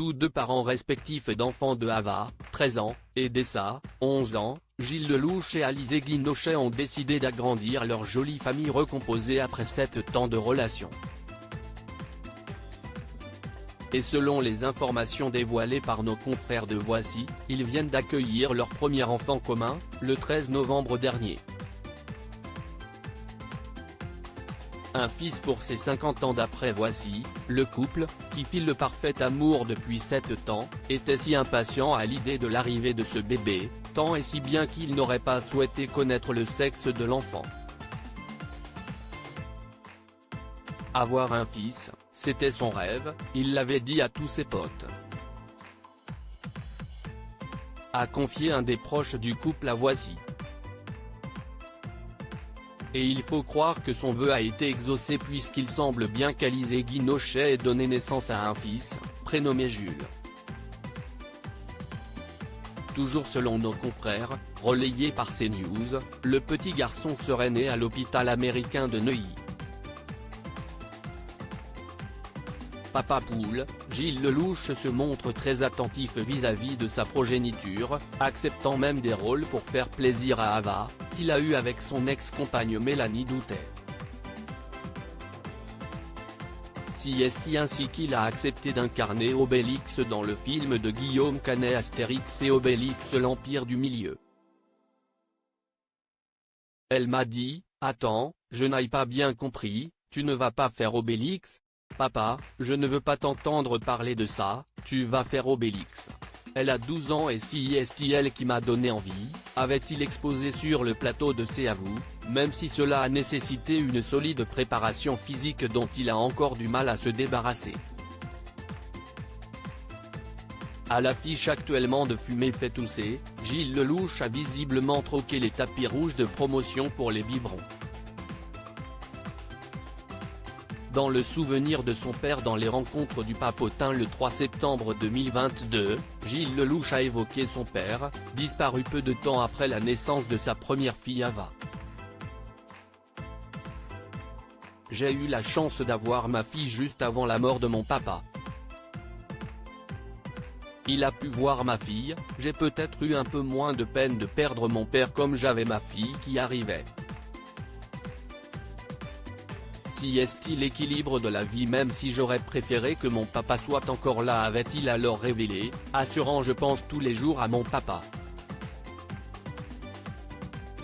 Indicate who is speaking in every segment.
Speaker 1: tous deux parents respectifs d'enfants de Ava, 13 ans, et d'Essa, 11 ans, Gilles Lellouche et Alizée Guinochet ont décidé d'agrandir leur jolie famille recomposée après 7 ans de relation. Et selon les informations dévoilées par nos confrères de Voici, ils viennent d'accueillir leur premier enfant commun, le 13 novembre dernier. Un fils pour ses 50 ans d'après Voici, le couple, qui file le parfait amour depuis 7 ans, était si impatient à l'idée de l'arrivée de ce bébé, tant et si bien qu'il n'aurait pas souhaité connaître le sexe de l'enfant. Avoir un fils, c'était son rêve, il l'avait dit à tous ses potes. A confié un des proches du couple à Voici. Et il faut croire que son vœu a été exaucé puisqu'il semble bien qu'Alizée Guinochet ait donné naissance à un fils, prénommé Jules. Toujours selon nos confrères, relayés par CNews, le petit garçon serait né à l'hôpital américain de Neuilly. Papa Poule, Gilles Lellouche se montre très attentif vis-à-vis de sa progéniture, acceptant même des rôles pour faire plaisir à Ava, qu'il a eu avec son ex-compagne Mélanie Doutet. Ainsi qu'il a accepté d'incarner Obélix dans le film de Guillaume Canet Astérix et Obélix l'Empire du Milieu. Elle m'a dit, attends, je n'ai pas bien compris, tu ne vas pas faire Obélix ? Papa, je ne veux pas t'entendre parler de ça, tu vas faire Obélix. Elle a 12 ans et c'est elle qui m'a donné envie, avait-il exposé sur le plateau de C'est à vous, même si cela a nécessité une solide préparation physique dont il a encore du mal à se débarrasser. À l'affiche actuellement de Fumer fait tousser, Gilles Lellouche a visiblement troqué les tapis rouges de promotion pour les biberons. Dans le souvenir de son père dans les rencontres du Papotin le 3 septembre 2022, Gilles Lellouche a évoqué son père, disparu peu de temps après la naissance de sa première fille Ava. J'ai eu la chance d'avoir ma fille juste avant la mort de mon papa. Il a pu voir ma fille, j'ai peut-être eu un peu moins de peine de perdre mon père comme j'avais ma fille qui arrivait. Si est-il l'équilibre de la vie même si j'aurais préféré que mon papa soit encore là avait-il alors révélé, assurant je pense tous les jours à mon papa.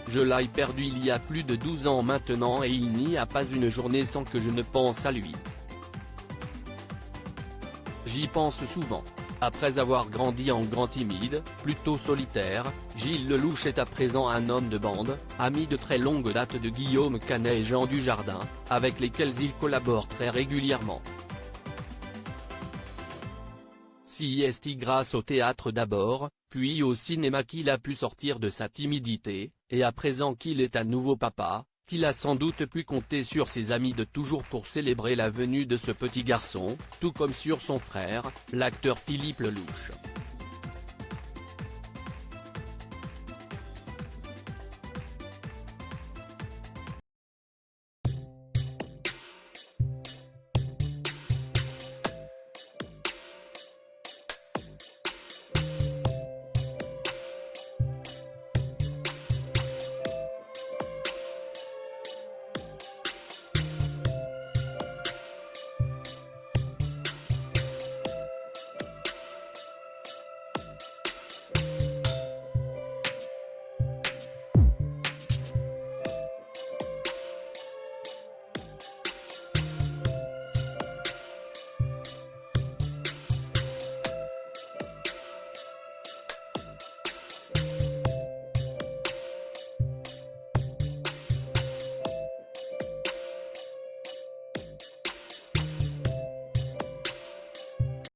Speaker 1: Je l'ai perdu il y a plus de 12 ans maintenant et il n'y a pas une journée sans que je ne pense à lui. J'y pense souvent. Après avoir grandi en grand timide, plutôt solitaire, Gilles Lellouche est à présent un homme de bande, ami de très longue date de Guillaume Canet et Jean Dujardin, avec lesquels il collabore très régulièrement. C'est grâce au théâtre d'abord, puis au cinéma qu'il a pu sortir de sa timidité, et à présent qu'il est à nouveau papa, qu'il a sans doute pu compter sur ses amis de toujours pour célébrer la venue de ce petit garçon, tout comme sur son frère, l'acteur Philippe Lellouche.